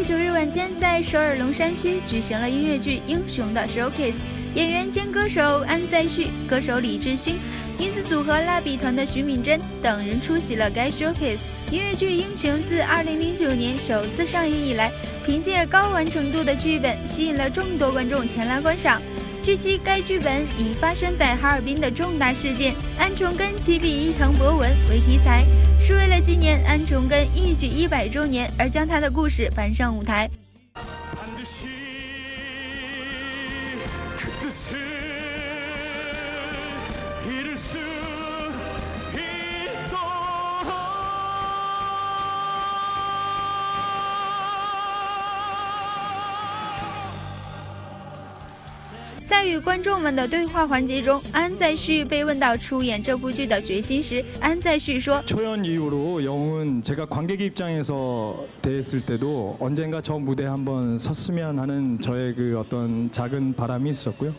9日晚间，在首尔龙山区举行了音乐剧《英雄》的 showcase， 演员兼歌手安在旭、歌手李智勋、女子组合蜡笔团的徐敏珍等人出席了该 showcase。音乐剧《英雄》自2009年首次上映以来，凭借高完成度的剧本，吸引了众多观众前来观赏。据悉，该剧本以发生在哈尔滨的重大事件安重根击毙伊藤博文为题材，是为了纪念安重根一举100周年而将他的故事搬上舞台。在与观众们的对话环节中，安在旭被问到出演这部剧的决心时，安在旭说：“초연이후로 영웅은 제가 관객 입장에서 대했을 때도 언젠가 저 무대에 한번 섰으면 하는 저의 그 어떤 작은 바람이 있었고요.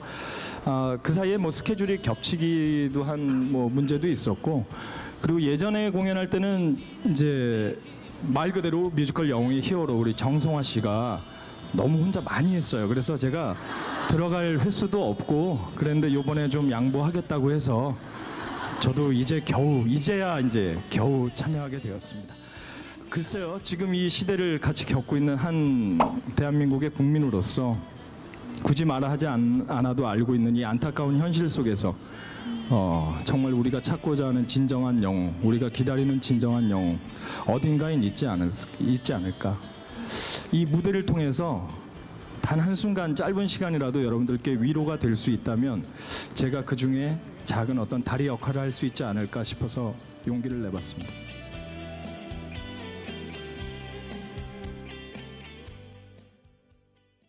그 사이에 뭐 스케줄이 겹치기도 한 뭐 문제도 있었고, 그리고 예전에 공연할 때는 이제 말 그대로 뮤지컬 영웅의 히어로 우리 정성화 씨가 너무 혼자 많이 했어요. 그래서 제가 들어갈 횟수도 없고 그랬는데 요번에 좀 양보하겠다고 해서 저도 이제야 겨우 참여하게 되었습니다. 글쎄요, 지금 이 시대를 같이 겪고 있는 한 대한민국의 국민으로서 굳이 말하지 않아도 알고 있는 이 안타까운 현실 속에서 정말 우리가 찾고자 하는 진정한 영웅, 우리가 기다리는 진정한 영웅 어딘가엔 있지 않을까. 이 무대를 통해서 단 한순간 짧은 시간이라도 여러분들께 위로가 될 수 있다면 제가 그 중에 작은 어떤 다리 역할을 할 수 있지 않을까 싶어서 용기를 내봤습니다.